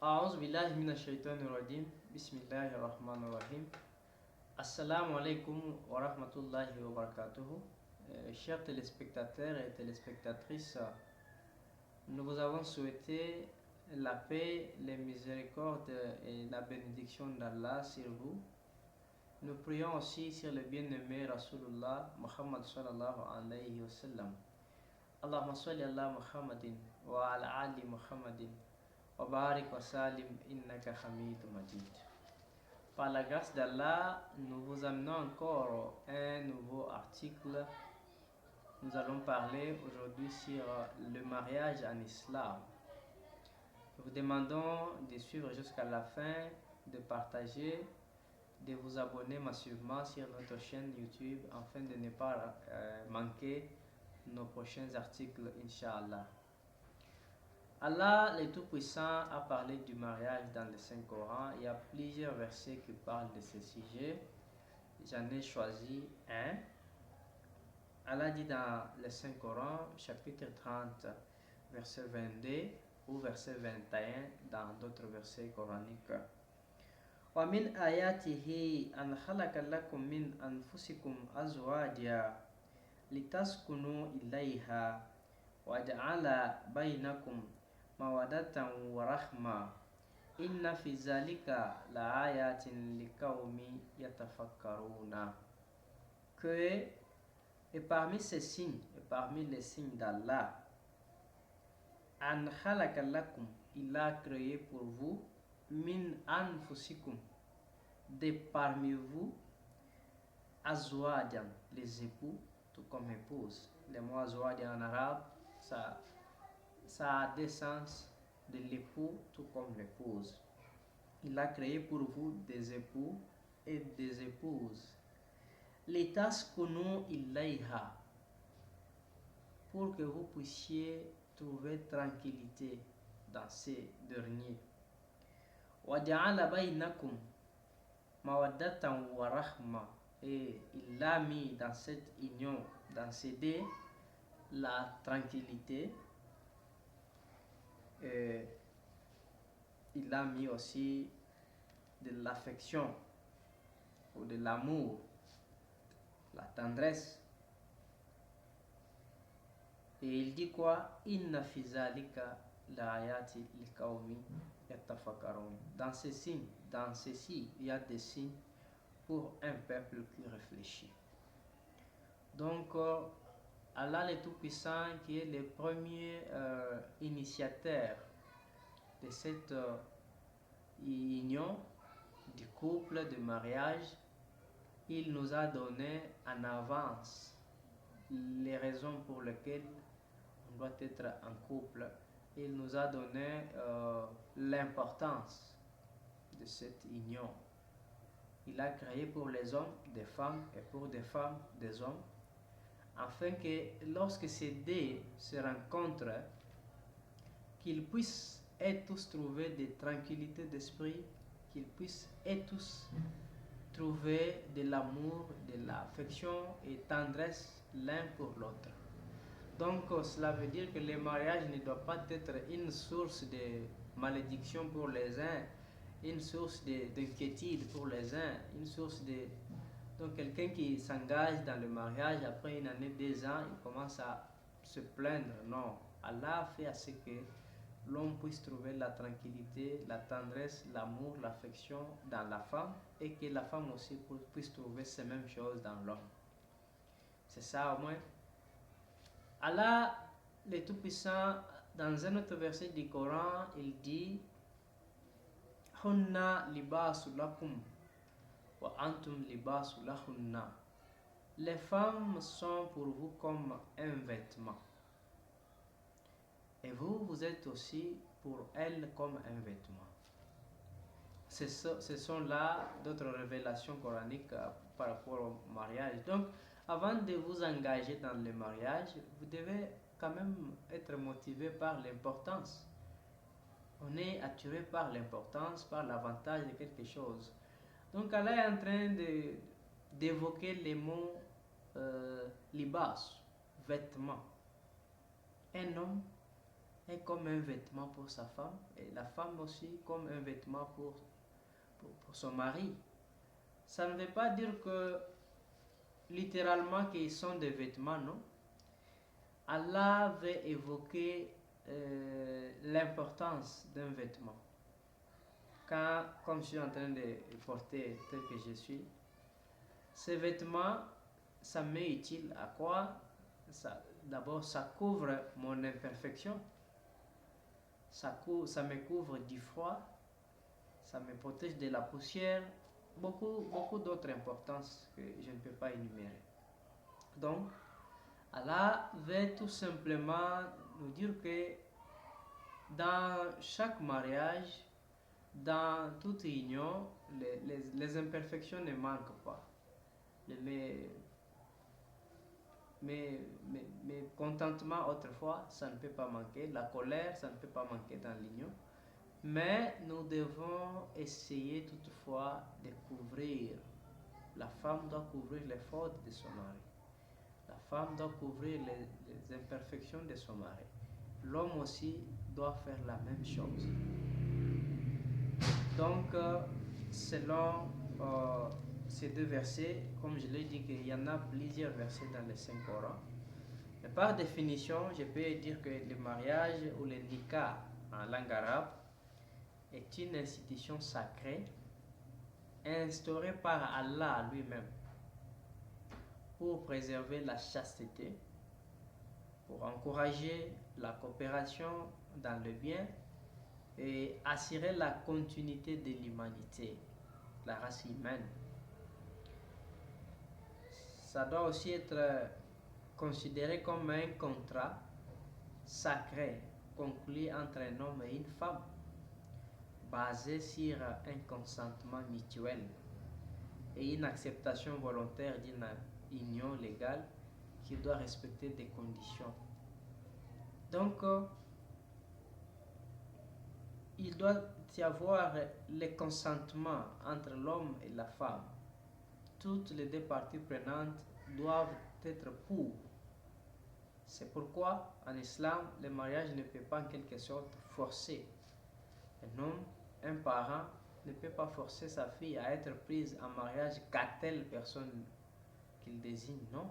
أعوذ بالله من الشيطان الرجيم بسم الله الرحمن الرحيم Assalamu alaikum wa rahmatullahi wa barakatuhu. Chers téléspectateurs et téléspectatrices, nous vous avons souhaité la paix, les miséricordes et la bénédiction d'Allah sur vous. Nous prions aussi sur le bien-aimé Rasulullah Muhammad sallallahu alayhi wa sallam. Allahumma salli ala Muhammadin wa ala ali Muhammadin wa barik wa salim innaka hamidun majid. Par la grâce d'Allah, nous vous amenons encore un nouveau article. Nous allons parler aujourd'hui sur le mariage en islam. Nous vous demandons de suivre jusqu'à la fin, de partager, de vous abonner massivement sur notre chaîne YouTube afin de ne pas manquer nos prochains articles, Inch'Allah. Allah, le Tout-Puissant, a parlé du mariage dans le Saint-Coran. Il y a plusieurs versets qui parlent de ce sujet. J'en ai choisi un. Allah dit dans le Saint-Coran, chapitre 30, verset 22 ou verset 21 dans d'autres versets coraniques. وَمِنْ آيَاتِهِ أَنْ خَلَقَ لَكُم مِّنْ أَنفُسِكُمْ أَزْوَاجًا لِتَسْكُنُوا إِلَيْهَا وَجَعَلَ بَيْنَكُمْ مَوَدَّةً وَرَحْمَةً إِنَّ فِي ذَلِكَ لَآيَاتٍ لِقَوْمٍ يَتَفَكَّرُونَ. Que, et parmi ces signes, et parmi les signes d'Allah, أَنْ خَلَقَ لَكُمْ, il a créé pour vous, min anfusikum, de parmi vous, azwajan, les époux, tout comme épouses. Le mot azwajan en arabe, ça a des sens de l'époux tout comme l'épouse. Il a créé pour vous des époux et des épouses. Litaskunu ilayha, pour que vous puissiez trouver tranquillité dans ces derniers. Waja'ala bainakum mawaddatan wa rahma, et il a mis dans cette union, dans ces deux, la tranquillité. Et il a mis aussi de l'affection ou de l'amour, la tendresse. Et il dit quoi? Inna fi zalika la ayati liqawmi yatafakkarun. Dans ces signes, dans ceci, il y a des signes pour un peuple qui réfléchit. Donc, Allah le Tout-Puissant, qui est le premier initiateur de cette union du couple, de mariage, il nous a donné en avance les raisons pour lesquelles on doit être en couple. Il nous a donné l'importance de cette union. Il a créé pour les hommes des femmes et pour des femmes des hommes, afin que lorsque ces deux se rencontrent, qu'ils puissent et tous trouver de tranquillité d'esprit, qu'ils puissent et tous trouver de l'amour, de l'affection et tendresse l'un pour l'autre. Donc cela veut dire que le mariage ne doit pas être une source de malédiction pour les uns, une source d'inquiétude pour les uns, une source de... Donc quelqu'un qui s'engage dans le mariage, après une année, 2 ans, il commence à se plaindre. Non, Allah a fait à ce que l'homme puisse trouver la tranquillité, la tendresse, l'amour, l'affection dans la femme, et que la femme aussi puisse trouver ces mêmes choses dans l'homme. C'est ça au moins. Allah, le Tout-Puissant, dans un autre verset du Coran, il dit Hunna libasu lakum wa antum libasu lahunna. Les femmes sont pour vous comme un vêtement. Et vous, vous êtes aussi pour elles comme un vêtement. Ce sont là d'autres révélations coraniques par rapport au mariage. Donc, avant de vous engager dans le mariage, vous devez quand même être motivé par l'importance. On est attiré par l'importance, par l'avantage de quelque chose. Donc, Allah est en train d'évoquer les mots libas, vêtements. Un homme est comme un vêtement pour sa femme et la femme aussi comme un vêtement pour son mari. Ça ne veut pas dire que littéralement qu'ils sont des vêtements, non. Allah veut évoquer l'importance d'un vêtement. Quand, comme je suis en train de porter tel que je suis, ces vêtements, ça m'est utile à quoi? D'abord, ça couvre mon imperfection, ça me couvre du froid, ça me protège de la poussière, beaucoup d'autres importances que je ne peux pas énumérer. Donc, Allah veut tout simplement nous dire que dans chaque mariage, dans toute union, les imperfections ne manquent pas. Mes contentements autrefois, ça ne peut pas manquer. La colère, ça ne peut pas manquer dans l'union. Mais nous devons essayer toutefois de couvrir. La femme doit couvrir les fautes de son mari. La femme doit couvrir les imperfections de son mari. L'homme aussi doit faire la même chose. Donc, selon ces deux versets, comme je l'ai dit, qu'il y en a plusieurs versets dans le Saint-Coran. Mais par définition, je peux dire que le mariage ou le nikah en langue arabe est une institution sacrée instaurée par Allah lui-même pour préserver la chasteté, pour encourager la coopération dans le bien et assurer la continuité de l'humanité, la race humaine. Ça doit aussi être considéré comme un contrat sacré conclu entre un homme et une femme, basé sur un consentement mutuel et une acceptation volontaire d'une union légale qui doit respecter des conditions. Donc, il doit y avoir le consentement entre l'homme et la femme. Toutes les deux parties prenantes doivent être pour. C'est pourquoi, en islam, le mariage ne peut pas en quelque sorte forcer. Un homme, un parent, ne peut pas forcer sa fille à être prise en mariage qu'à telle personne qu'il désigne, non.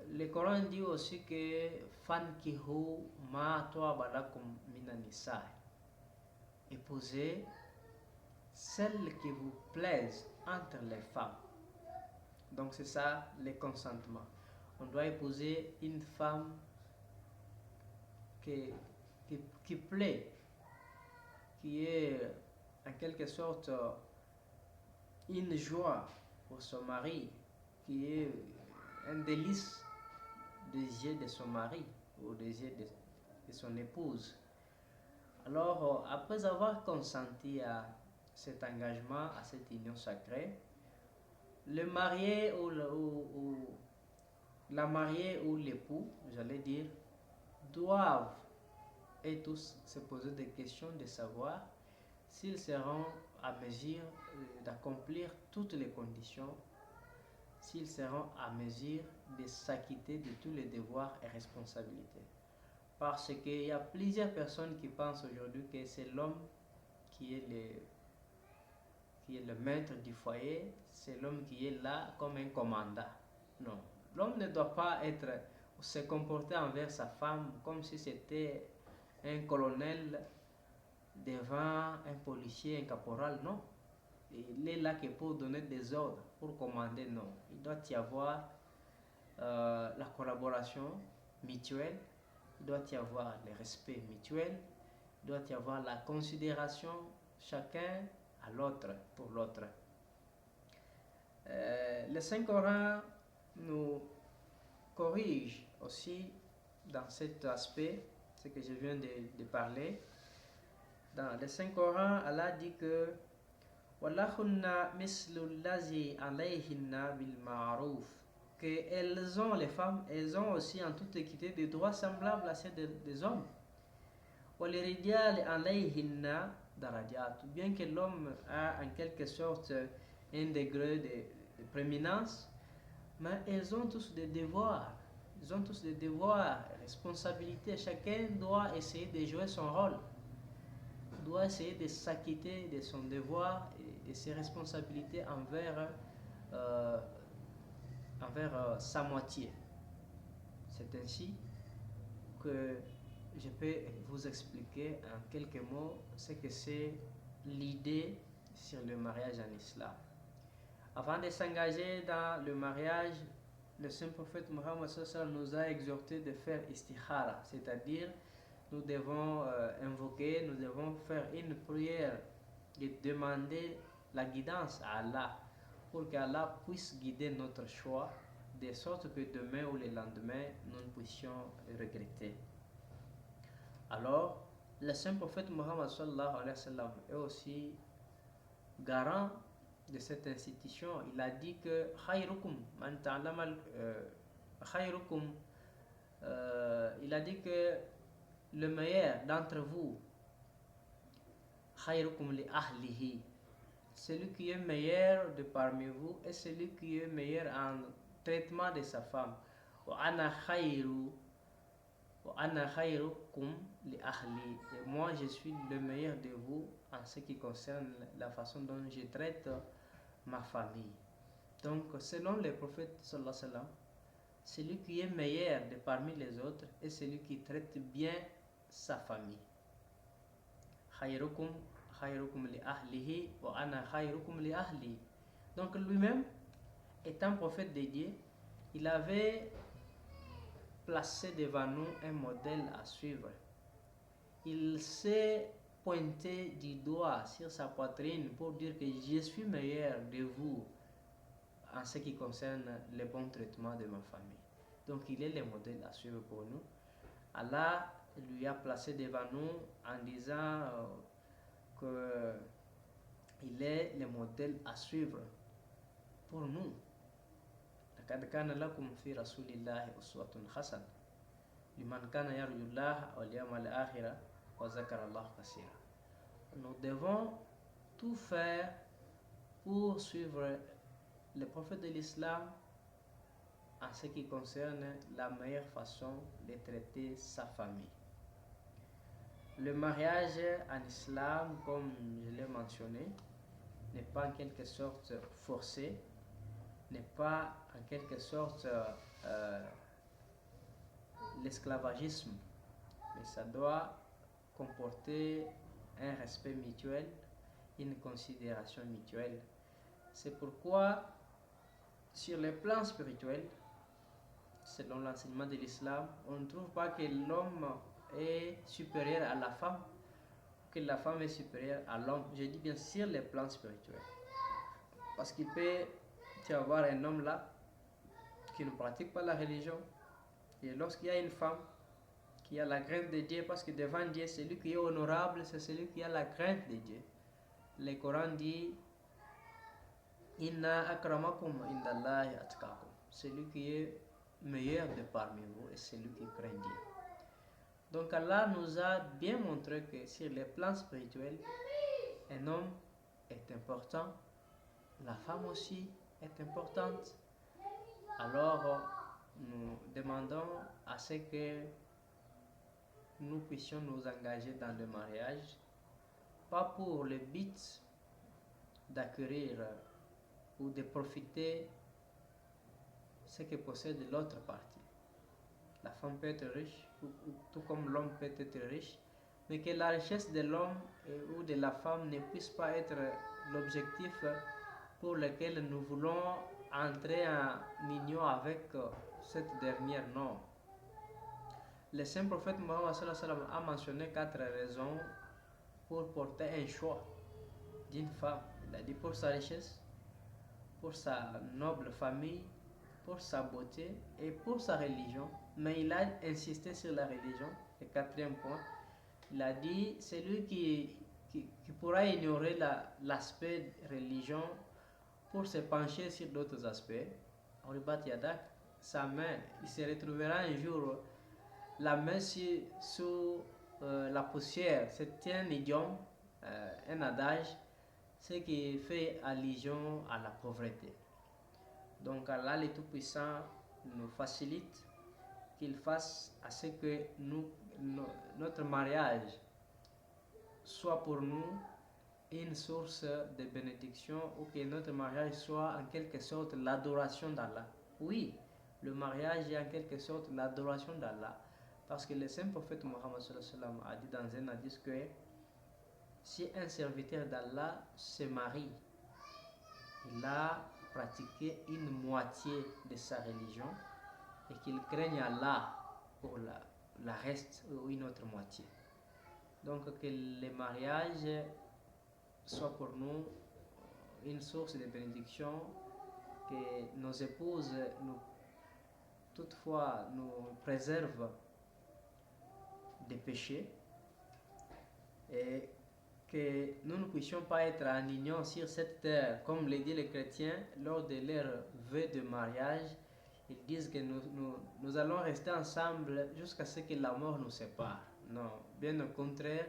Le Coran dit aussi que Fankihu ma toaba lakum minan nisa. Épousez celles qui vous plaisent entre les femmes. Donc c'est ça le consentement. On doit épouser une femme qui plaît, qui est en quelque sorte une joie pour son mari, qui est un délice des yeux de son mari ou des yeux de son épouse. Alors, après avoir consenti à cet engagement, à cette union sacrée, le marié ou la mariée ou l'époux, j'allais dire, doivent et tous se poser des questions de savoir s'ils seront à mesure d'accomplir toutes les conditions, s'ils seront à mesure de s'acquitter de tous les devoirs et responsabilités. Parce qu'il y a plusieurs personnes qui pensent aujourd'hui que c'est l'homme qui est le maître du foyer, c'est l'homme qui est là comme un commandant. Non, l'homme ne doit pas se comporter envers sa femme comme si c'était un colonel devant un policier, un caporal, non. Il est là que pour donner des ordres, pour commander, non. Il doit y avoir la collaboration mutuelle, il doit y avoir le respect mutuel, il doit y avoir la considération chacun à l'autre, pour l'autre. Le Saint-Coran nous corrige aussi dans cet aspect, ce que je viens de parler. Dans le Saint-Coran, Allah dit que Walahunna mislu lazi alayhinna bil ma'ruf, que elles ont, les femmes, elles ont aussi en toute équité des droits semblables à ceux des hommes. Walirijal alayhinna darajat, bien que l'homme a en quelque sorte un degré de prééminence, mais elles ont tous des devoirs. ils ont tous des devoirs, des responsabilités. Chacun doit essayer de jouer son rôle, doit essayer de s'acquitter de son devoir et de ses responsabilités euh, envers sa moitié. C'est ainsi que je peux vous expliquer en quelques mots ce que c'est l'idée sur le mariage en islam. Avant de s'engager dans le mariage, le saint prophète Mohammed nous a exhorté de faire istikhara, c'est-à-dire nous devons invoquer, nous devons faire une prière et demander la guidance à Allah pour qu'Allah puisse guider notre choix de sorte que demain ou le lendemain nous ne puissions regretter. Alors, le saint prophète Mohammed est aussi garant de cette institution. Il a dit que il a dit que le meilleur d'entre vous, celui qui est meilleur de parmi vous est celui qui est meilleur en traitement de sa femme. Et moi je suis le meilleur de vous en ce qui concerne la façon dont je traite ma famille. Donc selon le prophète sallallahu alayhi wa sallam, celui qui est meilleur de parmi les autres est celui qui traite bien sa famille. Donc lui-même, étant prophète de Dieu, il avait placé devant nous un modèle à suivre. Il s'est pointé du doigt sur sa poitrine pour dire que je suis meilleur de vous en ce qui concerne le bon traitement de ma famille. Donc il est le modèle à suivre pour nous. Allah lui a placé devant nous en disant qu'il est le modèle à suivre pour nous. لقد كان لكم في رسول الله أسوة حسنة لمن كان يرجو الله واليوم الآخر وذكر الله كثيرا. Nous devons tout faire pour suivre le prophète de l'islam en ce qui concerne la meilleure façon de traiter sa famille. Le mariage en islam, comme je l'ai mentionné, n'est pas en quelque sorte forcé, n'est pas en quelque sorte l'esclavagisme, mais ça doit comporter un respect mutuel, une considération mutuelle. C'est pourquoi, sur le plan spirituel, selon l'enseignement de l'islam, on ne trouve pas que l'homme est supérieur à la femme, que la femme est supérieure à l'homme. Je dis bien sur le plan spirituel. Parce qu'il peut y avoir un homme là qui ne pratique pas la religion, et lorsqu'il y a une femme qui a la crainte de Dieu, parce que devant Dieu, celui qui est honorable, c'est celui qui a la crainte de Dieu. Le Coran dit Inna akramakum indallahi atqakum. Celui qui est meilleur de parmi vous est celui qui craint Dieu. Donc Allah nous a bien montré que sur les plans spirituels, un homme est important, la femme aussi est importante. Alors nous demandons à ce que nous puissions nous engager dans le mariage, pas pour le but d'acquérir ou de profiter ce que possède l'autre partie. La femme peut être riche, tout comme l'homme peut être riche, mais que la richesse de l'homme ou de la femme ne puisse pas être l'objectif pour lequel nous voulons entrer en union avec cette dernière. Non. Le saint prophète Mohammed a mentionné 4 raisons pour porter un choix d'une femme. Il a dit pour sa richesse, pour sa noble famille, pour sa beauté et pour sa religion. Mais il a insisté sur la religion. Le 4e point, il a dit celui qui pourra ignorer l'aspect religion pour se pencher sur d'autres aspects, sa main, il se retrouvera un jour la main sous la poussière. C'est un idiome, un adage, ce qui fait allusion à la pauvreté. Donc Allah le Tout-Puissant nous facilite qu'il fasse à ce que notre mariage soit pour nous une source de bénédiction, ou que notre mariage soit en quelque sorte l'adoration d'Allah. Oui, le mariage est en quelque sorte l'adoration d'Allah, parce que le saint prophète Mohammed a dit dans un hadith que si un serviteur d'Allah se marie, il a pratiqué une moitié de sa religion, et qu'il craigne Allah pour la reste ou une autre moitié. Donc que le mariage soit pour nous une source de bénédiction, que nos épouses toutefois nous préservent des péchés, et que nous ne puissions pas être en union sur cette terre, comme le disent les chrétiens lors de leur vœu de mariage. Ils disent que nous allons rester ensemble jusqu'à ce que la mort nous sépare. Non, bien au contraire,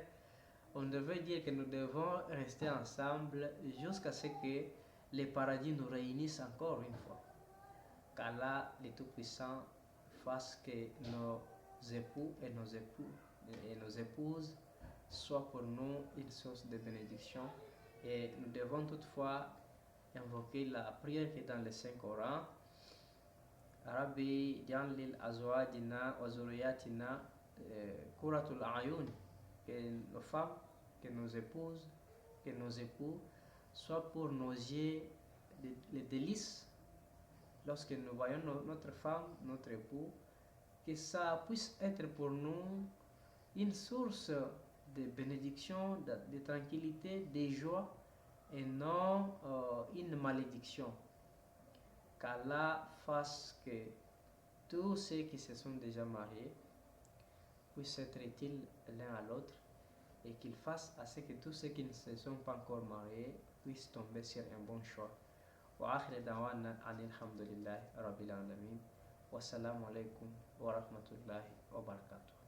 on devait dire que nous devons rester ensemble jusqu'à ce que le paradis nous réunisse encore une fois. Qu'Allah, le Tout-Puissant, fasse que nos époux et nos épouses soient pour nous une source de bénédiction. Et nous devons toutefois invoquer la prière qui est dans le Saint-Coran. Rabbi Janlil Azwadina wa Zuriyatina Kuratul Ayun, que nos femmes, que nos épouses, que nos époux soient pour nos yeux les délices lorsque nous voyons notre femme, notre époux, que ça puisse être pour nous une source de bénédiction, de tranquillité, de joie, et non une malédiction. Qu'Allah fasse que tous ceux qui se sont déjà mariés puissent être utiles l'un à l'autre, et qu'il fasse à ce que tous ceux qui ne se sont pas encore mariés puissent tomber sur un bon choix. Wa akhir da'wana alhamdulillahi rabbil alamin. Wassalamu alaikum wa rahmatullahi wa barakatuh.